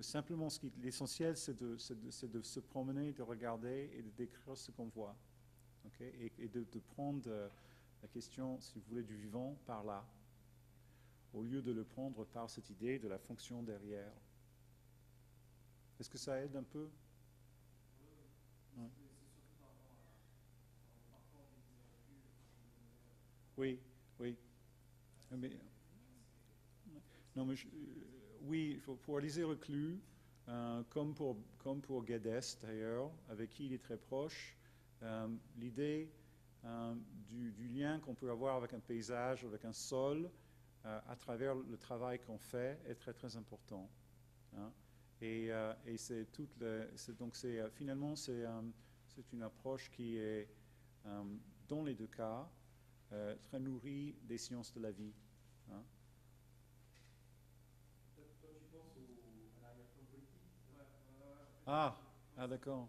simplement, l'essentiel, c'est de se promener, de regarder et de décrire ce qu'on voit. Okay? Et de prendre la question, si vous voulez, du vivant par là, au lieu de le prendre par cette idée de la fonction derrière. Est-ce que ça aide un peu? Ouais. Oui, oui. Mais, non, mais oui, pour Alizé Reclus, comme pour Guedes d'ailleurs, avec qui il est très proche, l'idée du lien qu'on peut avoir avec un paysage, avec un sol, à travers le travail qu'on fait, est très très important. Hein. Et c'est toute donc finalement c'est une approche qui est dans les deux cas très nourrie des sciences de la vie. Hein. Toi, tu penses à l'arrière-plan politique? Ah, ah d'accord.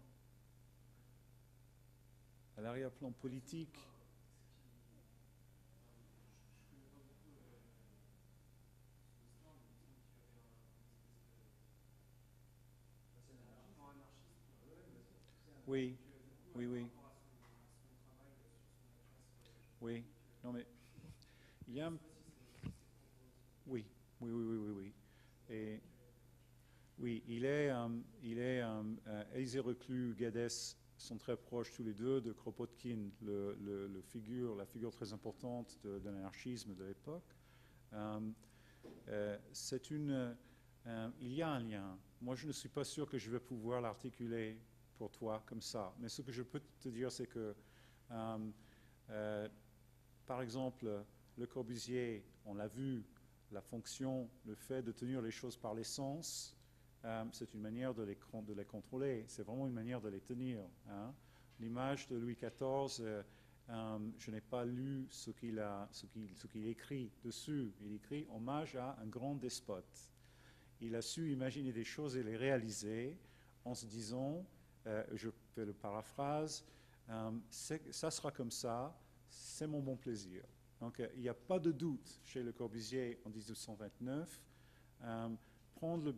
À l'arrière-plan politique. C'est un anarchiste. Oui, bien sûr. C'est un Oui, anarchiste. oui, oui, oui. Non mais il y a oui, oui, oui, oui, oui, oui. Et oui, Élisée Reclus, Guedes sont très proches tous les deux de Kropotkin, la figure très importante de l'anarchisme de l'époque. Euh, il y a un lien. Moi, je ne suis pas sûr que je vais pouvoir l'articuler pour toi comme ça. Mais ce que je peux te dire, c'est que, euh, euh, par exemple, Le Corbusier, on l'a vu, la fonction, le fait de tenir les choses par les sens, c'est une manière de les contrôler. C'est vraiment une manière de les tenir. Hein. L'image de Louis XIV, je n'ai pas lu ce qu'il écrit dessus. Il écrit hommage à un grand despote. Il a su imaginer des choses et les réaliser en se disant, je fais le paraphrase, ça sera comme ça, c'est mon bon plaisir. Donc il n'y a pas de doute chez Le Corbusier en 1929. Prendre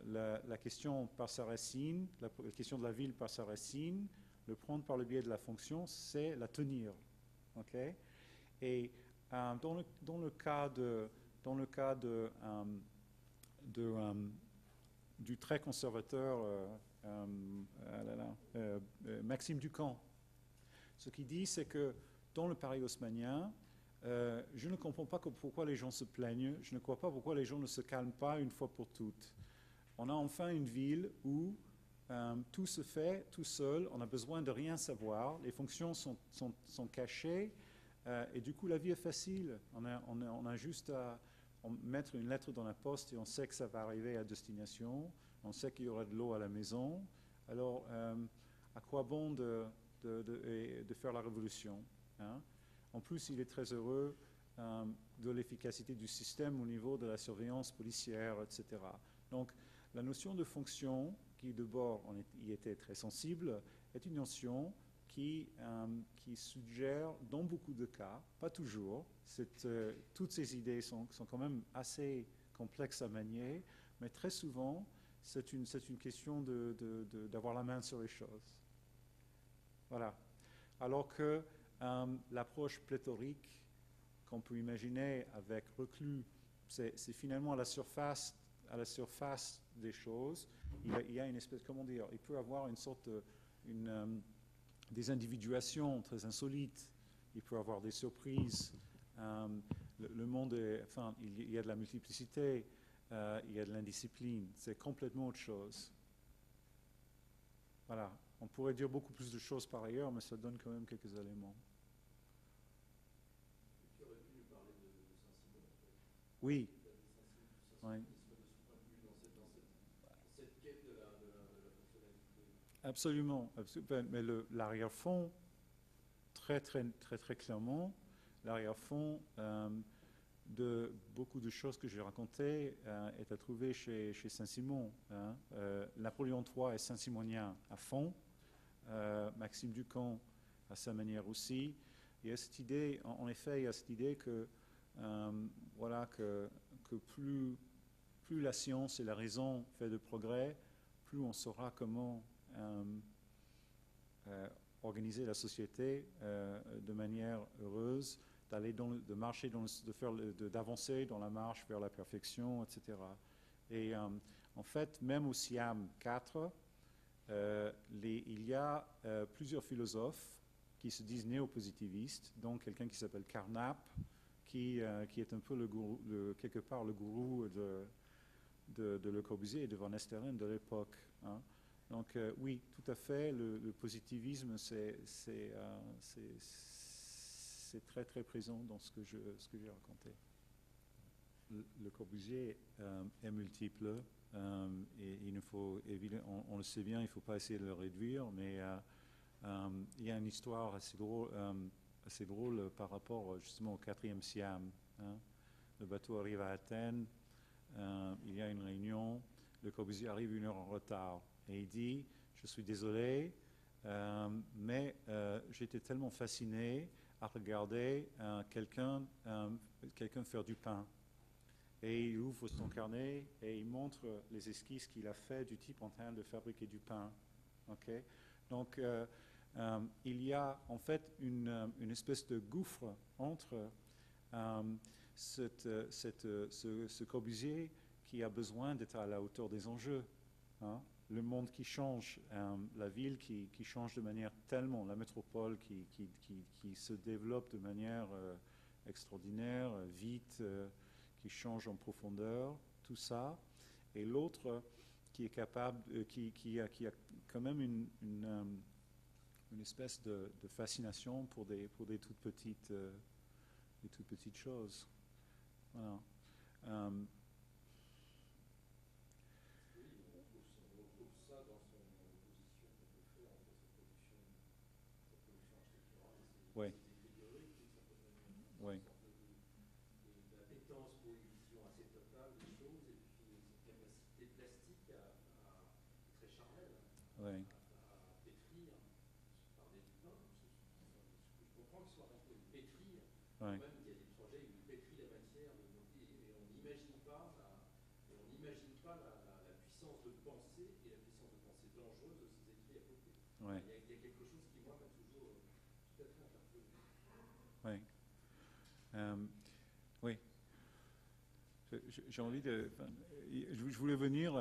la question par sa racine, la question de la ville par sa racine, le prendre par le biais de la fonction, c'est la tenir. Okay? Et dans le cas du très conservateur Maxime Ducamp, ce qu'il dit, c'est que dans le Paris haussmannien, je ne comprends pas pourquoi les gens se plaignent, je ne crois pas pourquoi les gens ne se calment pas une fois pour toutes. On a enfin une ville où tout se fait tout seul, on n'a besoin de rien savoir, les fonctions sont cachées, et du coup la vie est facile. On a juste à mettre une lettre dans la poste et on sait que ça va arriver à destination, on sait qu'il y aura de l'eau à la maison. Alors, à quoi bon de faire la révolution, hein? En plus, il est très heureux de l'efficacité du système au niveau de la surveillance policière, etc. Donc, la notion de fonction, qui d'abord y était très sensible, est une notion qui suggère, dans beaucoup de cas, pas toujours, toutes ces idées sont quand même assez complexes à manier, mais très souvent, c'est une question d'avoir la main sur les choses. Voilà. Alors que l'approche pléthorique qu'on peut imaginer avec Reclus, c'est finalement à la surface des choses. Il y a une espèce, comment dire, il peut avoir une sorte des individuations très insolites. Il peut avoir des surprises. Le monde est, enfin, il y a de la multiplicité, il y a de l'indiscipline. C'est complètement autre chose. Voilà. On pourrait dire beaucoup plus de choses par ailleurs, mais ça donne quand même quelques éléments. Tu aurais pu nous parler de Saint-Simon, en fait. Oui. Oui. Saint-simonisme de ce point de vue, dans cette quête de la fonctionnalité. Absolument. Mais l'arrière-fond, très, très, très, très clairement, l'arrière-fond de beaucoup de choses que j'ai racontées est à trouver chez Saint-Simon. Hein. Napoléon III est saint-simonien à fond. Maxime Ducamp à sa manière aussi. Il y a cette idée, en effet, il y a cette idée que, voilà, que plus plus la science et la raison fait de progrès, plus on saura comment organiser la société de manière heureuse, de marcher, d'avancer dans la marche vers la perfection, etc. Et en fait, même au Siam 4, il y a plusieurs philosophes qui se disent néopositivistes, dont quelqu'un qui s'appelle Carnap, qui est un peu quelque part le gourou de Le Corbusier et de Van Esteren de l'époque. Hein. Donc oui, tout à fait, le positivisme, c'est très très présent dans ce que j'ai raconté. Le Corbusier est multiple et il ne faut évidemment, on le sait bien, il ne faut pas essayer de le réduire, mais il y a une histoire assez drôle par rapport justement au 4e Siam. Hein. Le bateau arrive à Athènes, il y a une réunion, Le Corbusier arrive 1 heure en retard et il dit « Je suis désolé, mais j'étais tellement fasciné à regarder quelqu'un faire du pain. » Et il ouvre son carnet et il montre les esquisses qu'il a fait du type en train de fabriquer du pain. Okay? Donc, il y a en fait une espèce de gouffre entre ce Corbusier qui a besoin d'être à la hauteur des enjeux. Hein? Le monde qui change, la ville qui change de manière tellement, la métropole qui se développe de manière extraordinaire, vite, qui change en profondeur, tout ça, et l'autre qui est capable, qui a quand même une espèce de fascination pour des toutes petites choses. Voilà. On retrouve ça dans son opposition qu'on peut faire entre sa production architecturale et Ouais. ses écrits théoriques, d'une certaine manière. Oui. D'appétence pour une vision assez totale des choses et puis cette capacité plastique qui est très charnelle, Oui. à pétrir par des humains. Je comprends qu'ils soient un peu pétrir, Oui. même qu'il y a des projets où ils pétrient la matière et on n'imagine pas la puissance de pensée et la puissance de pensée dangereuse de ces écrits à côté. Oui. Il y a quelque chose qui, moi, m'a toujours tout à fait interpellé. Oui. Oui. J'ai envie de... Je voulais venir...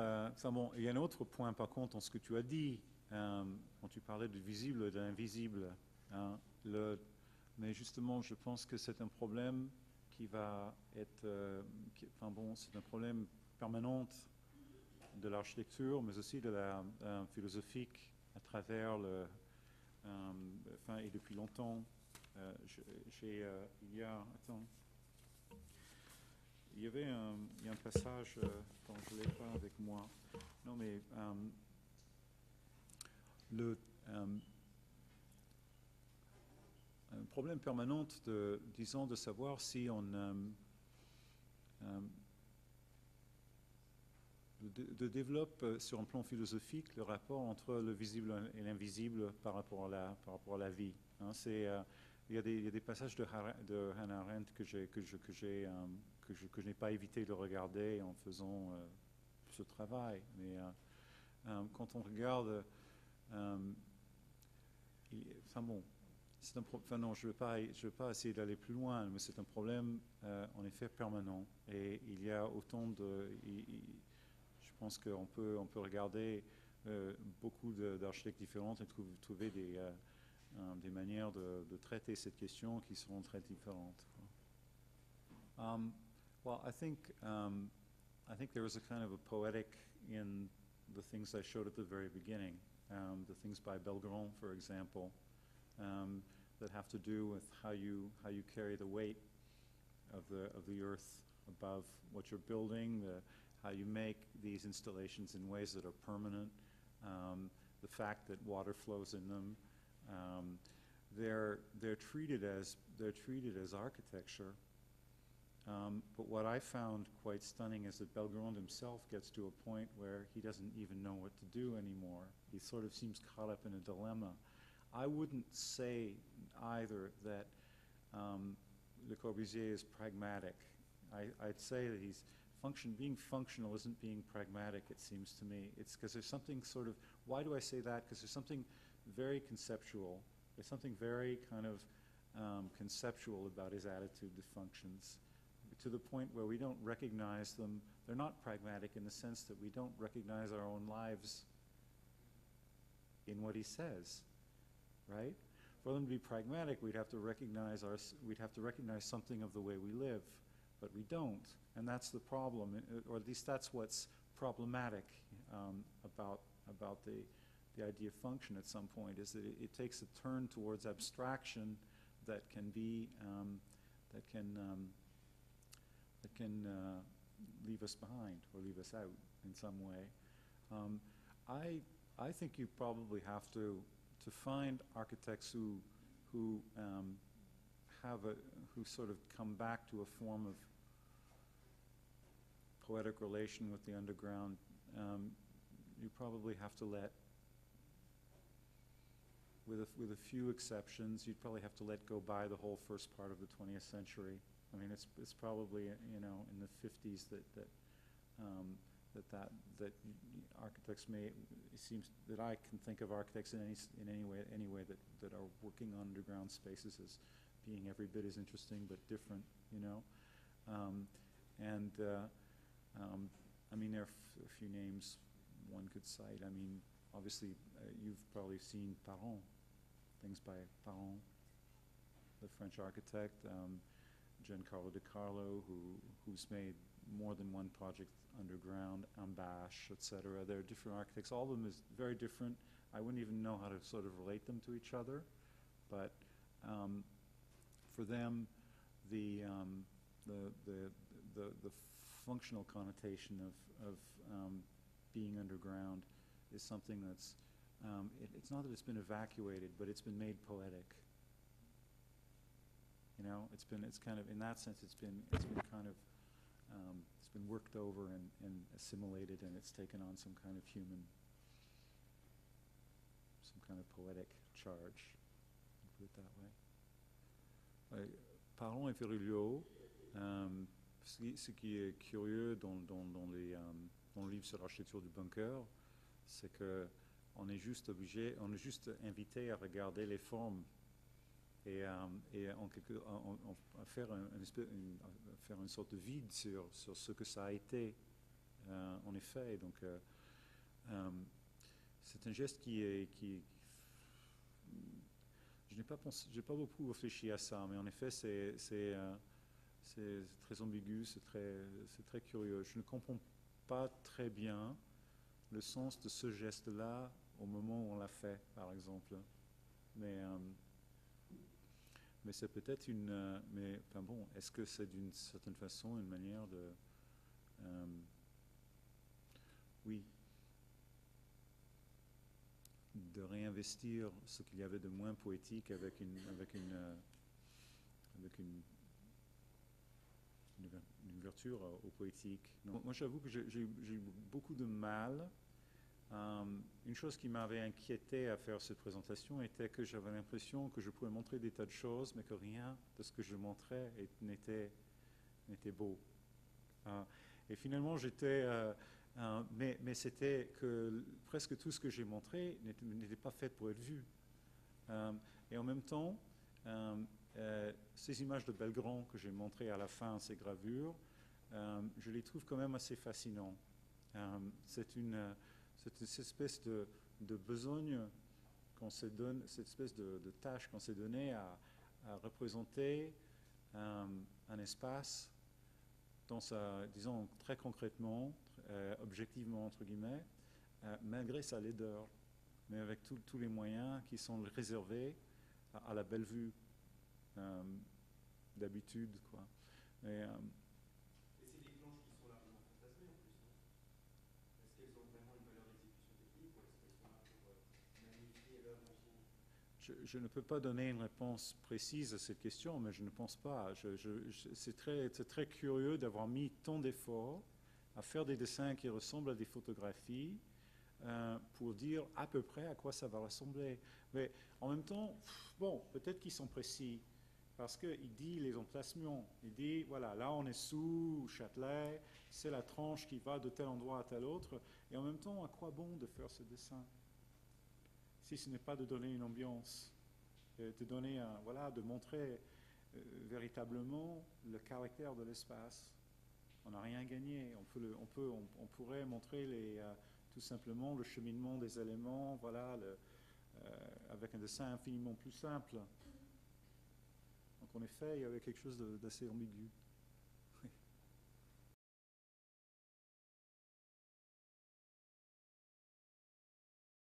bon, il y a un autre point, par contre, dans ce que tu as dit, quand tu parlais du visible et de l'invisible. Hein, mais justement, je pense que c'est un problème qui va être... c'est un problème permanent de l'architecture, mais aussi de la philosophique à travers et depuis longtemps. Il y a un passage dont je ne l'ai pas avec moi. Non, mais un problème permanent de savoir si on développe sur un plan philosophique le rapport entre le visible et l'invisible par rapport à la vie. Hein, il y a des passages de Hannah Arendt que je n'ai pas évité de regarder en faisant ce travail. Mais quand on regarde, non, je ne veux pas essayer d'aller plus loin, mais c'est un problème en effet permanent. Et il y a autant de... je pense qu'on peut regarder beaucoup d'architectes différentes et trouver des manières de traiter cette question qui seront très différentes. Well, I think there is a kind of a poetic in the things I showed at the very beginning, the things by Belgrand, for example, that have to do with how you carry the weight of the earth above what you're building, how you make these installations in ways that are permanent, the fact that water flows in them. They're treated as architecture. But what I found quite stunning is that Belgrand himself gets to a point where he doesn't even know what to do anymore. He sort of seems caught up in a dilemma. I wouldn't say either that Le Corbusier is pragmatic. I'd say that he's being functional isn't being pragmatic, it seems to me. It's because there's something sort of, why do I say that? Because there's something very conceptual. There's something very kind of conceptual about his attitude to functions, to the point where we don't recognize them. They're not pragmatic in the sense that we don't recognize our own lives in what he says, right? For them to be pragmatic, we'd have to recognize something of the way we live, but we don't, and that's the problem, or at least that's what's problematic about the idea of function at some point, is that it takes a turn towards abstraction that can be leave us behind or leave us out in some way. I think you probably have to find architects who sort of come back to a form of poetic relation with the underground. You probably have to let, with a few exceptions, you'd probably have to let go by the whole first part of the 20th century. I mean, it's probably, you know, in the 50s that architects may, it seems that I can think of architects in any way that are working on underground spaces as being every bit as interesting but different, you know. I mean, there are a few names one could cite. I mean, obviously, you've probably seen Parent, things by Parent, the French architect. Giancarlo De Carlo, who's made more than one project underground, Ambash, etc. There are different architects. All of them is very different. I wouldn't even know how to sort of relate them to each other, but for them, the functional connotation of being underground is something that's it's not that it's been evacuated, but it's been made poetic. You know, it's kind of, in that sense, it's been kind of, it's been worked over and assimilated, and it's taken on some kind of human, some kind of poetic charge, put it that way. Parlons et Ferrulio. Ce qui est curieux dans le livre sur l'architecture du bunker, c'est que on est juste invité à regarder les formes et faire une sorte de vide sur ce que ça a été en effet. Donc c'est un geste qui je n'ai pas beaucoup réfléchi à ça, mais en effet c'est très ambigu, c'est très curieux. Je ne comprends pas très bien le sens de ce geste-là au moment où on l'a fait, par exemple. Mais c'est peut-être mais enfin bon, est-ce que c'est d'une certaine façon une manière de, oui, de réinvestir ce qu'il y avait de moins poétique avec une ouverture au poétique. Non, moi j'avoue que j'ai eu beaucoup de mal. Une chose qui m'avait inquiété à faire cette présentation était que j'avais l'impression que je pouvais montrer des tas de choses, mais que rien de ce que je montrais n'était beau. Et finalement, mais c'était que presque tout ce que j'ai montré n'était pas fait pour être vu. Et en même temps, ces images de Belgrand que j'ai montrées à la fin, ces gravures, je les trouve quand même assez fascinantes. C'est cette espèce de besogne qu'on se donne, cette espèce de tâche qu'on s'est donnée à représenter un espace dans sa, disons très concrètement, objectivement entre guillemets, malgré sa laideur, mais avec tous les moyens qui sont réservés à la belle vue d'habitude, quoi. Et c'est des planches qui sont largement fantasmées en plus, non? Est-ce qu'elles ont vraiment une valeur d'exécution technique ou est-ce qu'elles sont là pour magnifier l'œuvre en soi? Je ne peux pas donner une réponse précise à cette question, mais je ne pense pas. C'est très curieux d'avoir mis tant d'efforts à faire des dessins qui ressemblent à des photographies pour dire à peu près à quoi ça va ressembler. Mais en même temps, bon, peut-être qu'ils sont précis. Parce qu'il dit les emplacements. Il dit, voilà, là on est sous Châtelet, c'est la tranche qui va de tel endroit à tel autre. Et en même temps, à quoi bon de faire ce dessin si ce n'est pas de donner une ambiance, de donner voilà, de montrer véritablement le caractère de l'espace. On n'a rien gagné. On pourrait montrer tout simplement le cheminement des éléments, voilà, avec un dessin infiniment plus simple. Donc en effet, il y avait quelque chose d'assez ambigu.